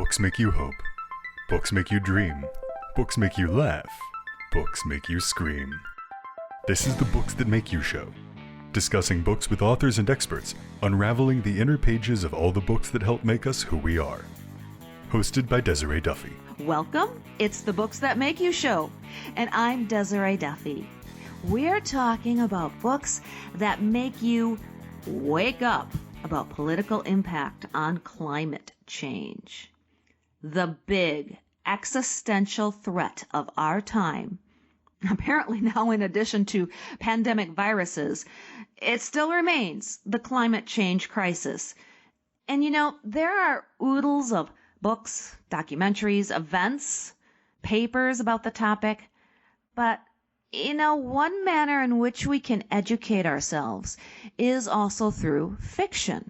Books make you hope. Books make you dream. Books make you laugh. Books make you scream. This is the Books That Make You show, discussing books with authors and experts, unraveling the inner pages of all the books that help make us who we are. Hosted by Desiree Duffy. Welcome, it's the Books That Make You show, and I'm Desiree Duffy. We're talking about books that make you wake up about political impact on climate change. The big existential threat of our time. Apparently now, in addition to pandemic viruses, it still remains the climate change crisis. And you know, there are oodles of books, documentaries, events, papers about the topic. But, you know, one manner in which we can educate ourselves is also through fiction,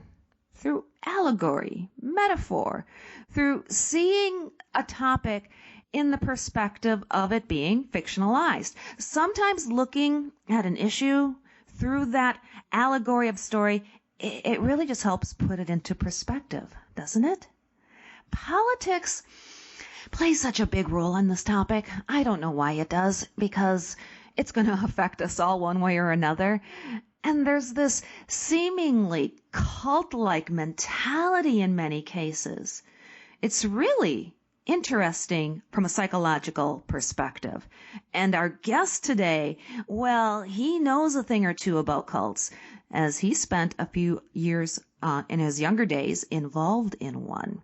through allegory, metaphor, through seeing a topic in the perspective of it being fictionalized. Sometimes looking at an issue through that allegory of story, it really just helps put it into perspective, doesn't it? Politics plays such a big role in this topic. I don't know why it does, because it's going to affect us all one way or another. And there's this seemingly cult-like mentality in many cases. It's really interesting from a psychological perspective. And our guest today, well, he knows a thing or two about cults, as he spent a few years in his younger days involved in one.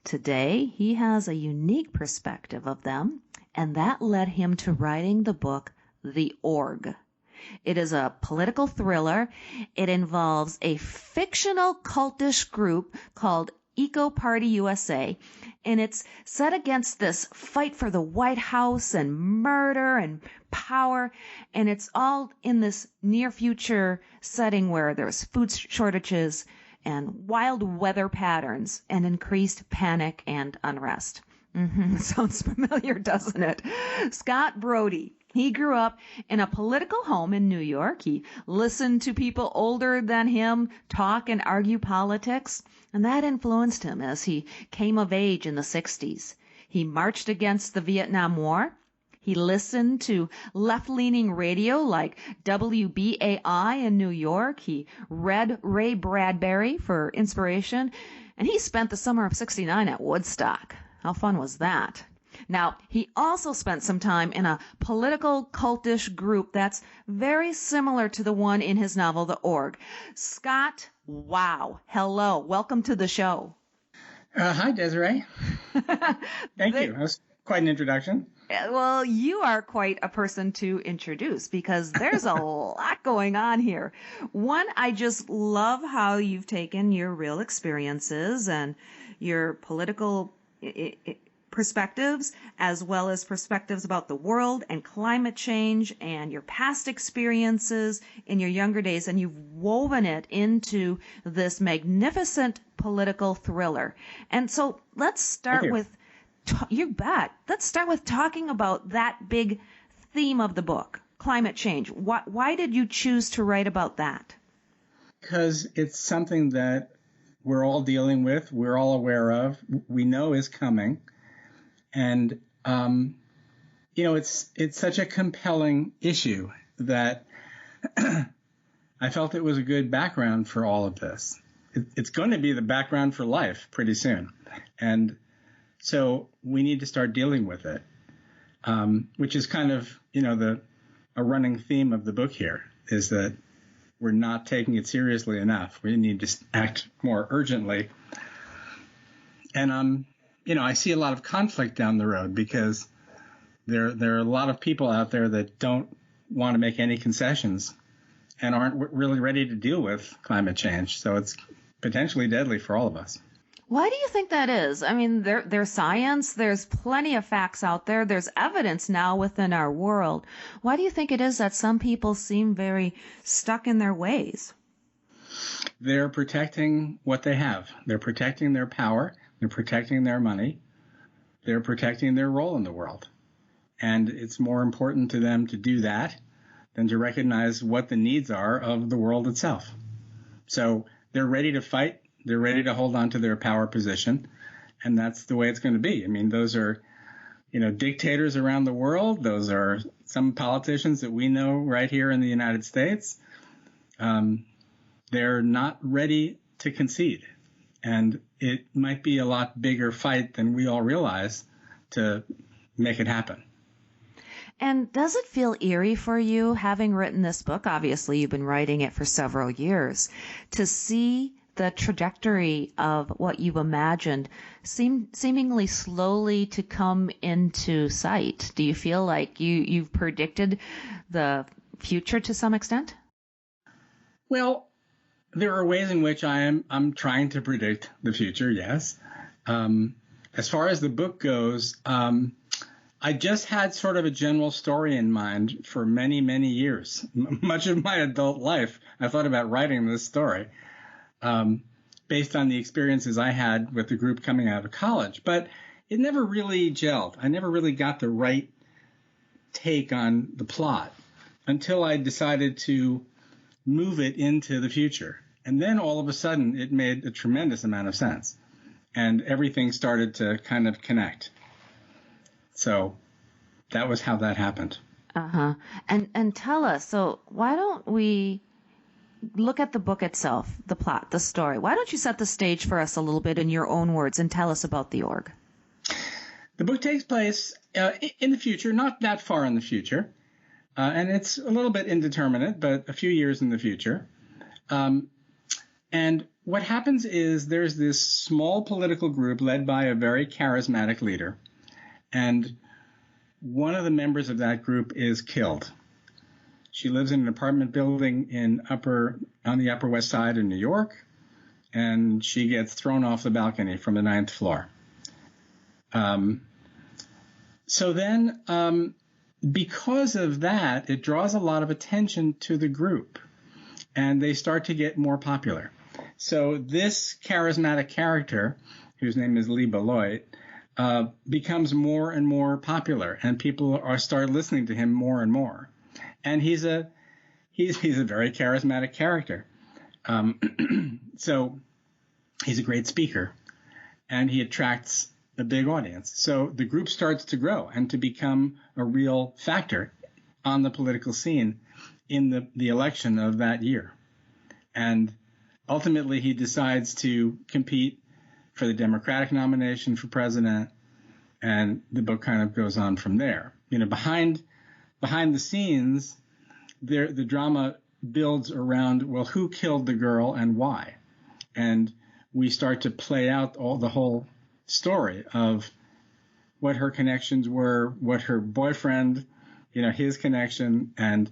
Today, he has a unique perspective of them, and that led him to writing the book, The Org. It is a political thriller. It involves a fictional cultish group called EcoPartyUSA, and it's set against this fight for the White House and murder and power, and it's all in this near future setting where there's food shortages and wild weather patterns and increased panic and unrest. Sounds familiar, doesn't it? Scott Brody. He grew up in a political home in New York. He listened to people older than him talk and argue politics, and that influenced him as he came of age in the 60s. He marched against the Vietnam War. He listened to left-leaning radio like WBAI in New York. He read Ray Bradbury for inspiration, and he spent the summer of '69 at Woodstock. How fun was that? Now, he also spent some time in a political cultish group that's very similar to the one in his novel, The Org. Scott, wow. Hello. Welcome to the show. Hi, Desiree. Thank you. That was quite an introduction. Well, you are quite a person to introduce because there's a lot going on here. One, I just love how you've taken your real experiences and your political perspectives, as well as perspectives about the world and climate change and your past experiences in your younger days, and you've woven it into this magnificent political thriller. And so let's start with, you bet, let's start with talking about that big theme of the book, climate change. Why did you choose to write about that? Because it's something that we're all dealing with, we're all aware of, we know is coming. And, you know, it's such a compelling issue that I felt it was a good background for all of this. It's going to be the background for life pretty soon. And so we need to start dealing with it, which is kind of, you know, a running theme of the book here is that we're not taking it seriously enough. We need to act more urgently. And you know, I see a lot of conflict down the road because there are a lot of people out there that don't want to make any concessions and aren't really ready to deal with climate change. So it's potentially deadly for all of us. Why do you think that is? I mean, there's science, there's plenty of facts out there, there's evidence now within our world. Why do you think it is that some people seem very stuck in their ways? They're protecting what they have. They're protecting their power. They're protecting their money. They're protecting their role in the world. And it's more important to them to do that than to recognize what the needs are of the world itself. So they're ready to fight. They're ready to hold on to their power position. and that's the way it's going to be. I mean, those are, dictators around the world. Those are some politicians that we know right here in the United States. They're not ready to concede. And it might be a lot bigger fight than we all realize to make it happen. And does it feel eerie for you, having written this book? Obviously, you've been writing it for several years, to see the trajectory of what you've imagined seemingly slowly to come into sight. Do you feel like you've predicted the future to some extent? Well, there are ways in which I'm trying to predict the future, yes. As far as the book goes, I just had sort of a general story in mind for many, many years. Much of my adult life, I thought about writing this story based on the experiences I had with the group coming out of college. But it never really gelled. I never really got the right take on the plot until I decided to move it into the future. And then all of a sudden, it made a tremendous amount of sense. And everything started to kind of connect. So that was how that happened. Uh-huh. And tell us, so why don't we look at the book itself, the plot, the story? Why don't you set the stage for us a little bit in your own words and tell us about the org? The book takes place in the future, not that far in the future. And it's a little bit indeterminate, but a few years in the future. And what happens is there's this small political group led by a very charismatic leader. And one of the members of that group is killed. She lives in an apartment building on the Upper West Side in New York, and she gets thrown off the balcony from the 9th floor. So then, because of that, it draws a lot of attention to the group, and they start to get more popular. So this charismatic character, whose name is Lee Beloit, becomes more and more popular, and people start listening to him more and more. And he's a very charismatic character. So he's a great speaker, and he attracts a big audience. So the group starts to grow and to become a real factor on the political scene in the election of that year. And ultimately, he decides to compete for the Democratic nomination for president, and the book kind of goes on from there. Behind the scenes, the drama builds around, well, who killed the girl and why? And we start to play out the whole story of what her connections were, what her boyfriend, his connection, and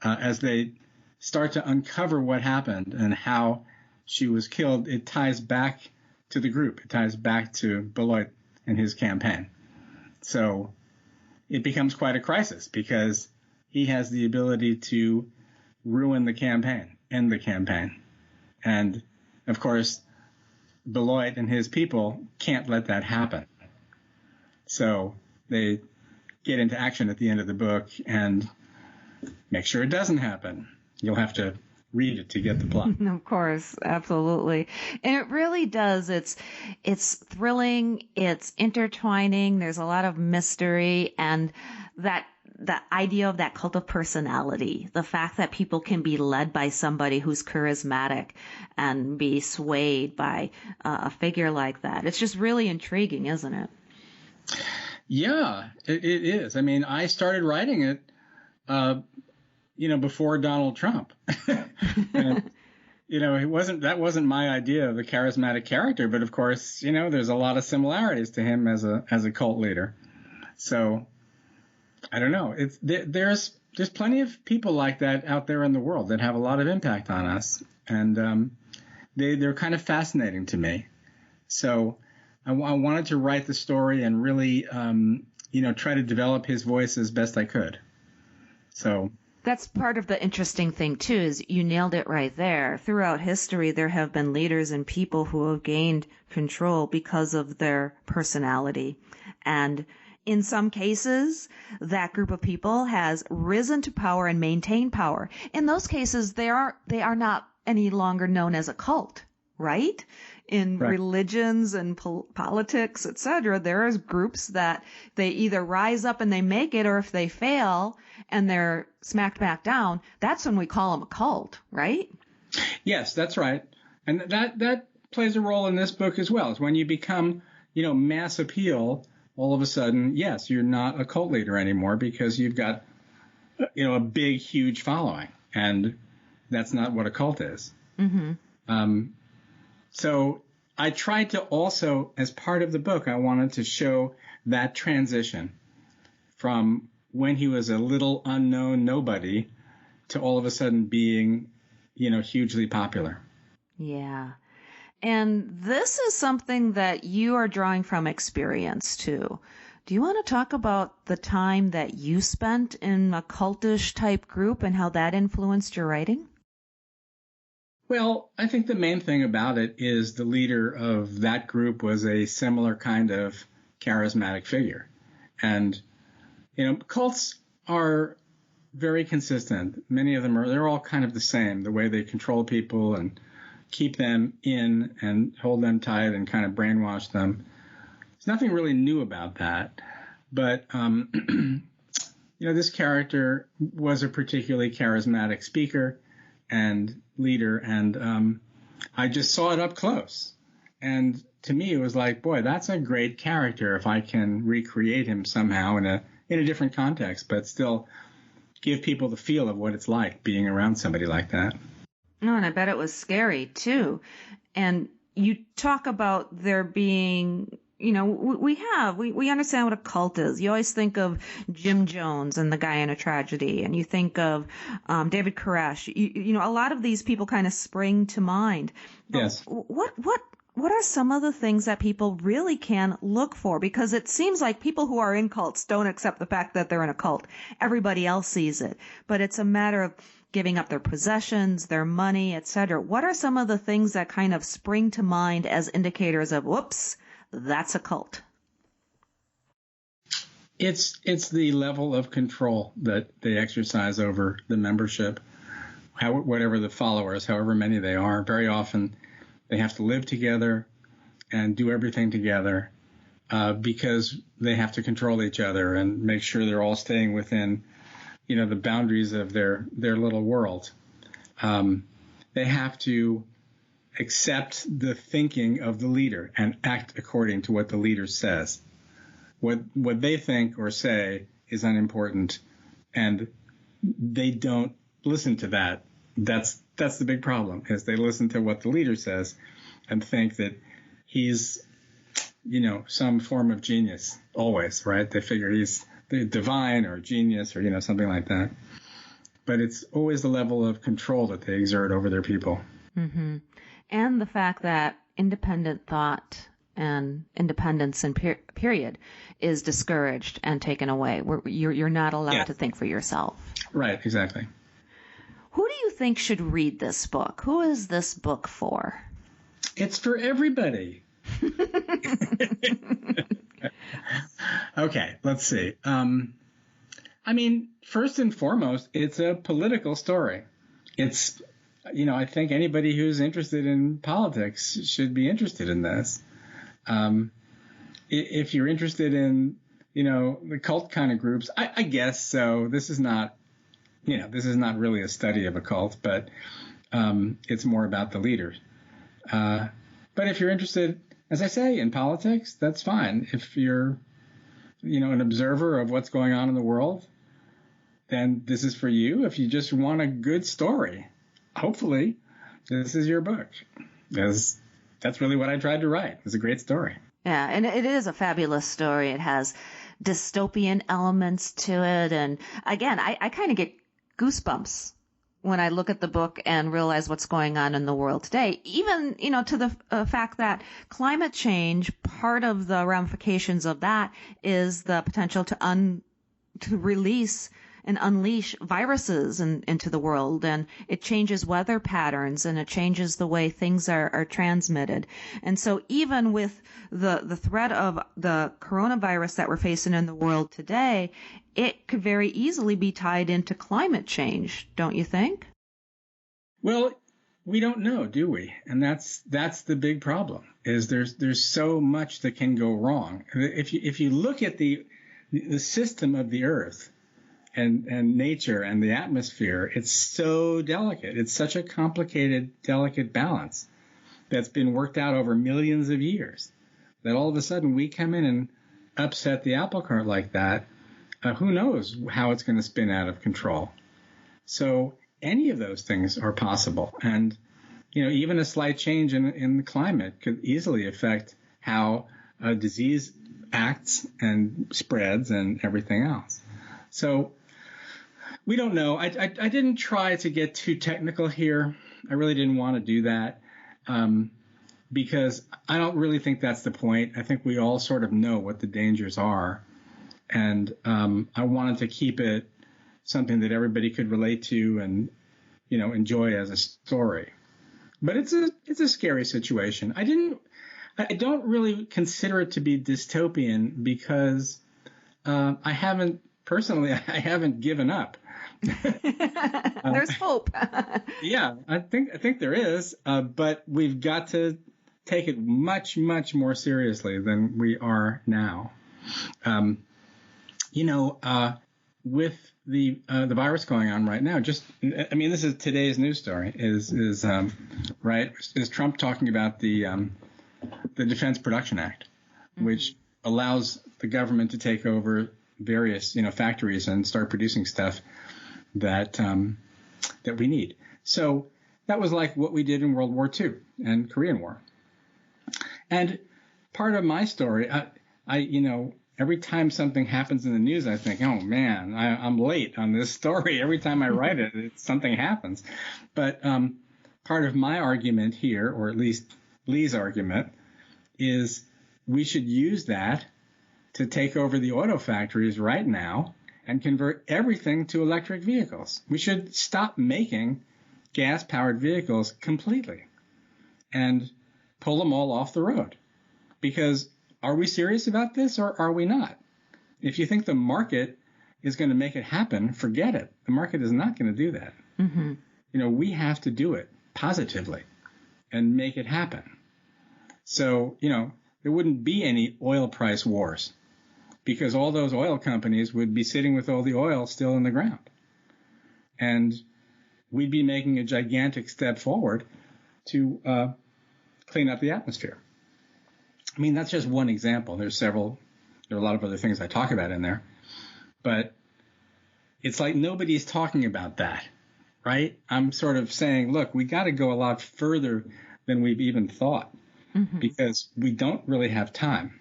as they start to uncover what happened and how she was killed, it ties back to the group. It ties back to Beloit and his campaign. So it becomes quite a crisis because he has the ability to ruin the campaign, end the campaign. And, of course, Beloit and his people can't let that happen. So they get into action at the end of the book and make sure it doesn't happen. You'll have to read it to get the plot. Of course, absolutely. And it really does. It's thrilling, it's intertwining, there's a lot of mystery, and the idea of that cult of personality, the fact that people can be led by somebody who's charismatic and be swayed by a figure like that. It's just really intriguing, isn't it? Yeah, it is. I mean, I started writing it before Donald Trump. And, that wasn't my idea of a charismatic character, but of course, there's a lot of similarities to him as a cult leader. So I don't know. There's plenty of people like that out there in the world that have a lot of impact on us, and they're kind of fascinating to me. So I wanted to write the story and really try to develop his voice as best I could. So that's part of the interesting thing, too, is you nailed it right there. Throughout history, there have been leaders and people who have gained control because of their personality. And in some cases, that group of people has risen to power and maintained power. In those cases, they are not any longer known as a cult, right? in Right. religions and politics, etc., there are groups that they either rise up and they make it, or if they fail and they're smacked back down, that's when we call them a cult, right? Yes, that's right. And that plays a role in this book as well. It's when you become, mass appeal, all of a sudden, yes, you're not a cult leader anymore because you've got, a big, huge following. And that's not what a cult is. Mm-hmm. So I tried to also, as part of the book, I wanted to show that transition from when he was a little unknown nobody to all of a sudden being, hugely popular. Yeah. And this is something that you are drawing from experience too. Do you want to talk about the time that you spent in a cultish type group and how that influenced your writing? Well, I think the main thing about it is the leader of that group was a similar kind of charismatic figure. And, cults are very consistent. Many of them they're all kind of the same, the way they control people and keep them in and hold them tight and kind of brainwash them. There's nothing really new about that. But, this character was a particularly charismatic speaker and leader, and I just saw it up close. And to me, it was like, boy, that's a great character if I can recreate him somehow in a different context, but still give people the feel of what it's like being around somebody like that. No, and I bet it was scary too. And you talk about there being, we understand what a cult is. You always think of Jim Jones and the guy in a tragedy, and you think of David Koresh. A lot of these people kind of spring to mind. Yes. What are some of the things that people really can look for? Because it seems like people who are in cults don't accept the fact that they're in a cult. Everybody else sees it. But it's a matter of giving up their possessions, their money, etc. What are some of the things that kind of spring to mind as indicators of, whoops, that's a cult? It's the level of control that they exercise over the membership, whatever the followers, however many they are. Very often they have to live together and do everything together because they have to control each other and make sure they're all staying within, the boundaries of their little world. They have to accept the thinking of the leader and act according to what the leader says. What they think or say is unimportant, and they don't listen to that. That's the big problem, is they listen to what the leader says and think that he's, some form of genius always, right? They figure he's divine or genius or, something like that. But it's always the level of control that they exert over their people. Mm-hmm. And the fact that independent thought and independence in period is discouraged and taken away. You're not allowed to think for yourself. Right, exactly. Who do you think should read this book? Who is this book for? It's for everybody. Okay, let's see. First and foremost, it's a political story. It's, I think anybody who's interested in politics should be interested in this. If you're interested in, the cult kind of groups, I guess so. This is not really a study of a cult, but it's more about the leaders. But if you're interested, as I say, in politics, that's fine. If you're, an observer of what's going on in the world, then this is for you. If you just want a good story, hopefully this is your book. That's really what I tried to write. It's a great story. Yeah, and it is a fabulous story. It has dystopian elements to it. And again, I kind of get goosebumps when I look at the book and realize what's going on in the world today. Even, to the fact that climate change, part of the ramifications of that is the potential to release and unleash viruses into the world, and it changes weather patterns and it changes the way things are transmitted. And so even with the threat of the coronavirus that we're facing in the world today, it could very easily be tied into climate change, don't you think? Well, We don't know, do we? And that's the big problem. Is there's so much that can go wrong. If you look at the system of the Earth and nature and the atmosphere, it's so delicate. It's such a complicated, delicate balance that's been worked out over millions of years that all of a sudden we come in and upset the apple cart like that. Who knows how it's going to spin out of control? So any of those things are possible. And, even a slight change in the climate could easily affect how a disease acts and spreads and everything else. So we don't know. I didn't try to get too technical here. I really didn't want to do that because I don't really think that's the point. I think we all sort of know what the dangers are. And I wanted to keep it something that everybody could relate to and, enjoy as a story. But it's a scary situation. I don't really consider it to be dystopian because I haven't given up. There's hope. Yeah, I think there is, but we've got to take it much, much more seriously than we are now. With the virus going on right now, this is today's news story. Is Trump talking about the Defense Production Act, which allows the government to take over various factories and start producing stuff that we need. So that was like what we did in World War II and Korean War. And part of my story, every time something happens in the news, I think, oh man, I'm late on this story. Every time I write it, something happens. But part of my argument here, or at least Lee's argument, is we should use that to take over the auto factories right now and convert everything to electric vehicles. We should stop making gas-powered vehicles completely and pull them all off the road. Because are we serious about this or are we not? If you think the market is going to make it happen, forget it. The market is not going to do that. Mm-hmm. We have to do it positively and make it happen. So, there wouldn't be any oil price wars because all those oil companies would be sitting with all the oil still in the ground. And we'd be making a gigantic step forward to clean up the atmosphere. I mean, that's just one example. There are a lot of other things I talk about in there, but it's like nobody's talking about that, right? I'm sort of saying, look, we got to go a lot further than we've even thought because we don't really have time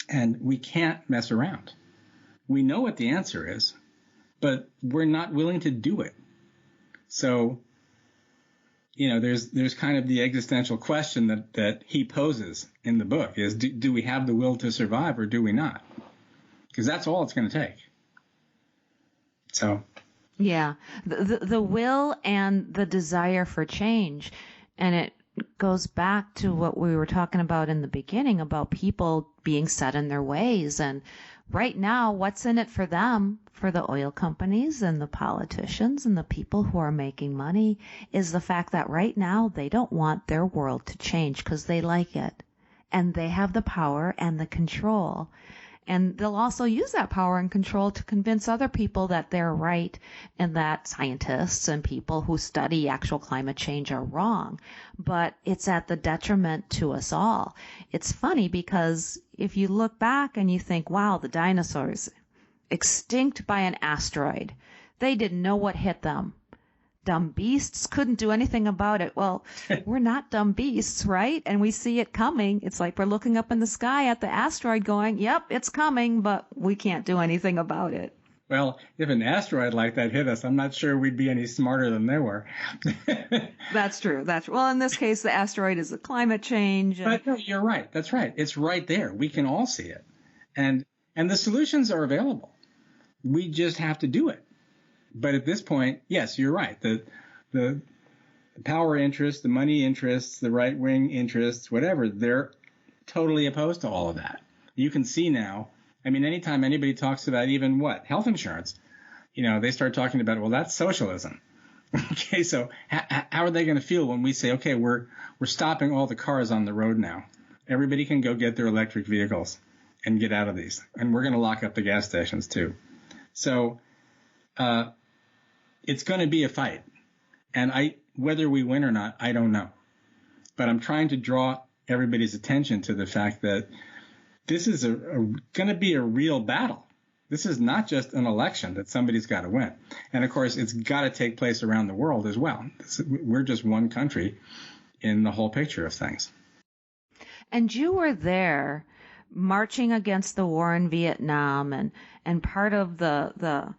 and we can't mess around. We know what the answer is, but we're not willing to do it. So, there's kind of the existential question that he poses in the book is, do we have the will to survive or do we not? Because that's all it's going to take. So. Yeah, the will and the desire for change. And it goes back to what we were talking about in the beginning about people being set in their ways. And right now, what's in it for them, for the oil companies and the politicians and the people who are making money, is the fact that right now they don't want their world to change because they like it. And they have the power and the control. And they'll also use that power and control to convince other people that they're right and that scientists and people who study actual climate change are wrong. But it's at the detriment to us all. It's funny because if you look back and you think, wow, the dinosaurs extinct by an asteroid, they didn't know what hit them. Dumb beasts couldn't do anything about it. Well, we're not dumb beasts, right? And we see it coming. It's like we're looking up in the sky at the asteroid going, yep, it's coming, but we can't do anything about it. Well, if an asteroid like that hit us, I'm not sure we'd be any smarter than they were. That's true. Well, in this case, the asteroid is the climate change. But no, you're right. That's right. It's right there. We can all see it. And the solutions are available. We just have to do it. But at this point, yes, you're right. The power interests, the money interests, the right-wing interests, whatever, they're totally opposed to all of that. You can see now, I mean, anytime anybody talks about even health insurance, they start talking about, well, that's socialism. Okay, so how are they going to feel when we say, okay, we're stopping all the cars on the road now. Everybody can go get their electric vehicles and get out of these. And we're going to lock up the gas stations too. So it's going to be a fight. And whether we win or not, I don't know. But I'm trying to draw everybody's attention to the fact that this is going to be a real battle. This is not just an election that somebody's got to win. And, of course, it's got to take place around the world as well. We're just one country in the whole picture of things. And you were there marching against the war in Vietnam and part of the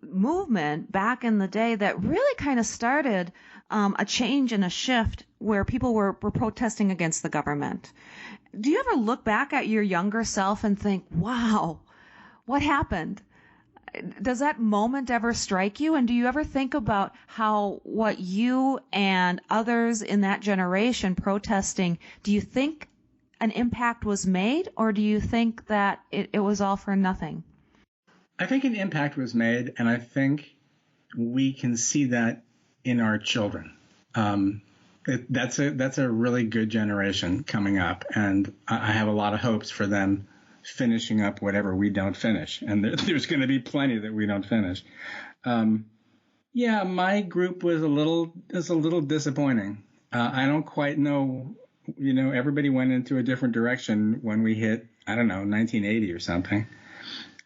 movement back in the day that really kind of started a change and a shift where people were protesting against the government. Do you ever look back at your younger self and think, wow, what happened? Does that moment ever strike you? And do you ever think about how what you and others in that generation protesting, do you think an impact was made, or do you think that it was all for nothing? I think an impact was made, and I think we can see that in our children. That's a really good generation coming up, and I have a lot of hopes for them finishing up whatever we don't finish, and there's going to be plenty that we don't finish. Yeah, my group was a little disappointing. I don't quite know. Everybody went into a different direction when we hit, 1980 or something.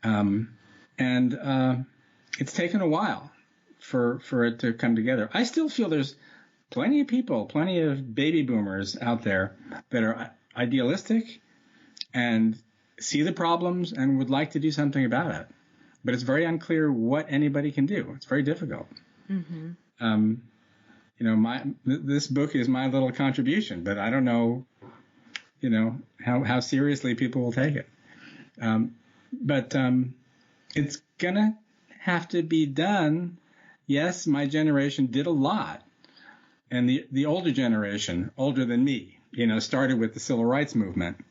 And it's taken a while for it to come together. I still feel there's plenty of people, plenty of baby boomers out there that are idealistic and see the problems and would like to do something about it. But it's very unclear what anybody can do. It's very difficult. Mm-hmm. This book is my little contribution, but I don't know, how seriously people will take it. But it's going to have to be done. Yes, my generation did a lot. And the older generation, older than me, started with the civil rights movement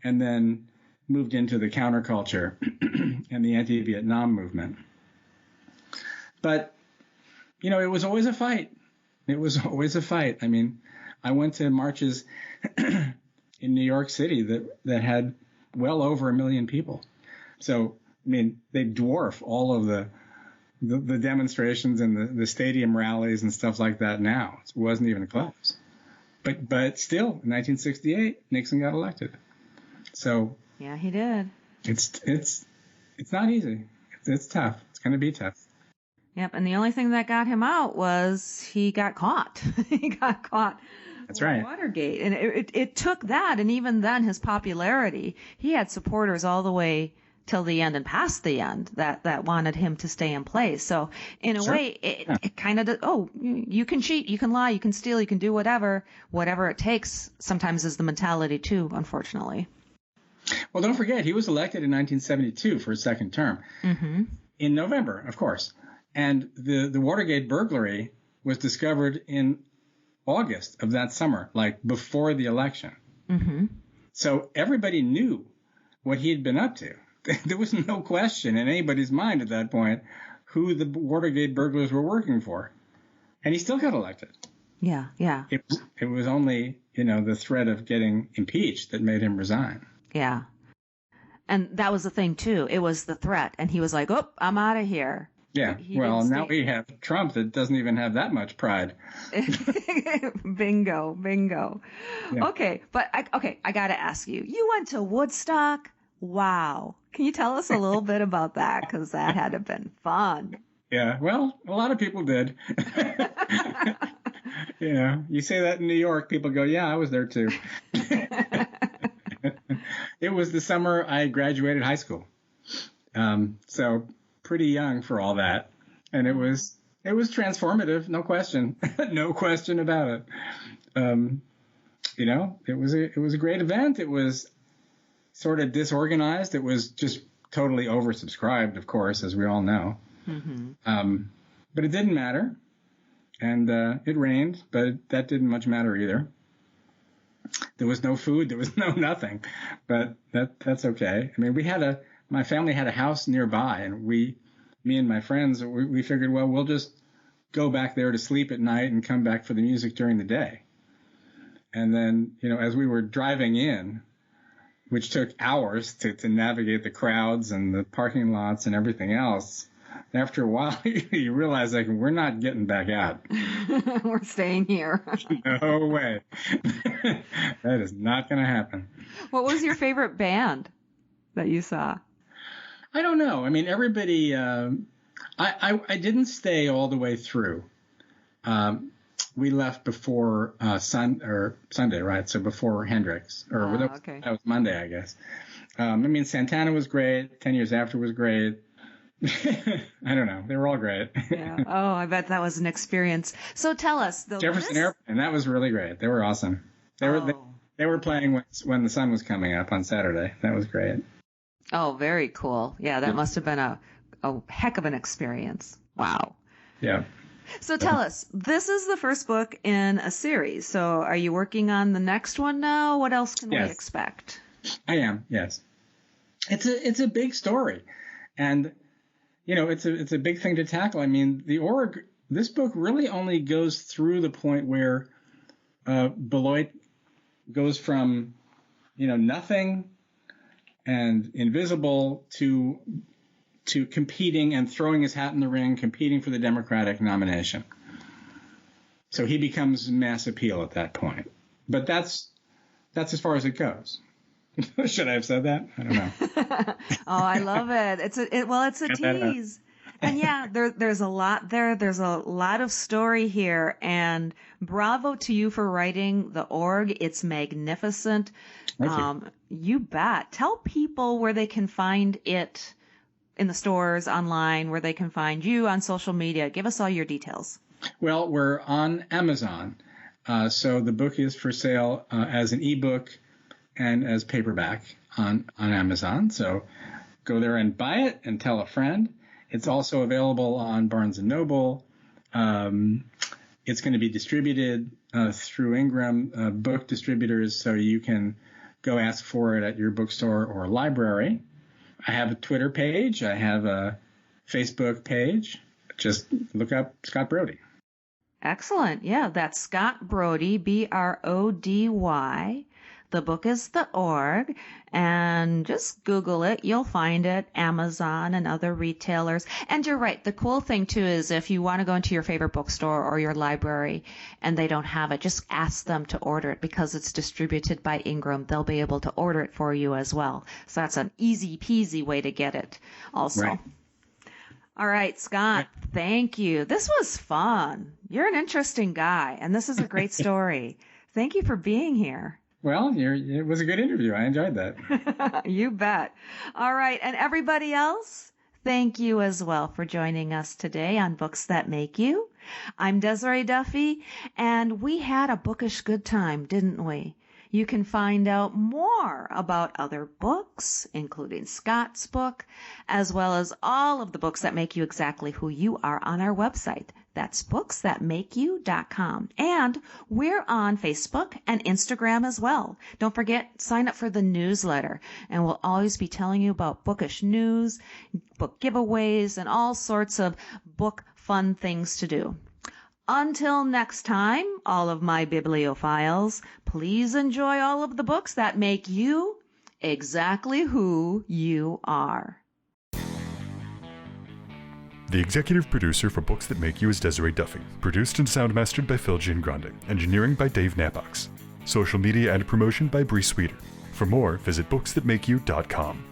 and then moved into the counterculture and the anti-Vietnam movement. But, it was always a fight. It was always a fight. I mean, I went to marches in New York City that had well over 1 million people. So, they dwarf all of the demonstrations and the stadium rallies and stuff like that now. It wasn't even close. But still, in 1968, Nixon got elected. So yeah, he did. It's not easy. It's tough. It's going to be tough. Yep, and the only thing that got him out was he got caught. He got caught. That's right. Watergate, and it took that, and even then, his popularity. He had supporters all the way till the end and past the end that wanted him to stay in place. So in a way, it kind of, you can cheat, you can lie, you can steal, you can do whatever it takes. Sometimes is the mentality too, unfortunately. Well, don't forget, he was elected in 1972 for a second term. Mm-hmm. In November, of course. And the Watergate burglary was discovered in August of that summer, like before the election. Mm-hmm. So everybody knew what he had been up to. There was no question in anybody's mind at that point who the Watergate burglars were working for. And he still got elected. Yeah, yeah. It was only, the threat of getting impeached that made him resign. Yeah. And that was the thing, too. It was the threat. And he was like, I'm out of here. Yeah. Well, now we have Trump that doesn't even have that much pride. Bingo. Yeah. Okay. But I got to ask you, you went to Woodstock. Wow. Can you tell us a little bit about that? Because that had to have been fun. Yeah. Well, a lot of people did. You say that in New York, people go, yeah, I was there too. It was the summer I graduated high school. So pretty young for all that. And it was transformative, no question. No question about it. It was a great event. It was sort of disorganized. It was just totally oversubscribed, of course, as we all know. Mm-hmm. But it didn't matter. And it rained, but that didn't much matter either. There was no food. There was no nothing. But that's okay. I mean, my family had a house nearby, and me and my friends, we figured, well, we'll just go back there to sleep at night and come back for the music during the day. And then, as we were driving in, which took hours to navigate the crowds and the parking lots and everything else, after a while, you realize, like, we're not getting back out. We're staying here. No way. That is not going to happen. What was your favorite band that you saw? I don't know. I mean, everybody, I didn't stay all the way through. We left before Sunday, right? So before Hendrix, okay. That was Monday, I guess. I mean, Santana was great. 10 Years After was great. I don't know. They were all great. Yeah. Oh, I bet that was an experience. So tell us. Jefferson Airplane, that was really great. They were awesome. They were playing when the sun was coming up on Saturday. That was great. Oh, very cool. Yeah, that must have been a heck of an experience. Wow. Yeah. So tell us, this is the first book in a series. So are you working on the next one now? What else can we expect? I am, yes. It's a big story. And, it's a big thing to tackle. I mean, this book really only goes through the point where Beloit goes from, nothing and invisible to competing and throwing his hat in the ring, competing for the Democratic nomination. So he becomes mass appeal at that point. But that's as far as it goes. Should I have said that? I don't know. Oh, I love it. It's a tease. And yeah, there's a lot there. There's a lot of story here. And bravo to you for writing the Org. It's magnificent. Thank you. You bet. Tell people where they can find it in the stores, online, where they can find you on social media. Give us all your details. Well, we're on Amazon. So the book is for sale as an ebook and as paperback on Amazon. So go there and buy it and tell a friend. It's also available on Barnes & Noble. It's going to be distributed through Ingram book distributors, so you can go ask for it at your bookstore or library. I have a Twitter page. I have a Facebook page. Just look up Scott Brody. Excellent. Yeah, that's Scott Brody, Brody. The book is The Org, and just Google it. You'll find it, Amazon and other retailers. And you're right. The cool thing, too, is if you want to go into your favorite bookstore or your library and they don't have it, just ask them to order it because it's distributed by Ingram. They'll be able to order it for you as well. So that's an easy peasy way to get it also. Right. All right, Scott, thank you. This was fun. You're an interesting guy, and this is a great story. Thank you for being here. Well, it was a good interview. I enjoyed that. You bet. All right. And everybody else, thank you as well for joining us today on Books That Make You. I'm Desiree Duffy, and we had a bookish good time, didn't we? You can find out more about other books, including Scott's book, as well as all of the books that make you exactly who you are on our website. That's booksthatmakeyou.com. And we're on Facebook and Instagram as well. Don't forget, sign up for the newsletter, and we'll always be telling you about bookish news, book giveaways, and all sorts of book fun things to do. Until next time, all of my bibliophiles, please enjoy all of the books that make you exactly who you are. The executive producer for Books That Make You is Desiree Duffy. Produced and sound mastered by Phil Giangrande. Engineering by Dave Nabox. Social media and promotion by Bree Sweeter. For more, visit booksthatmakeyou.com.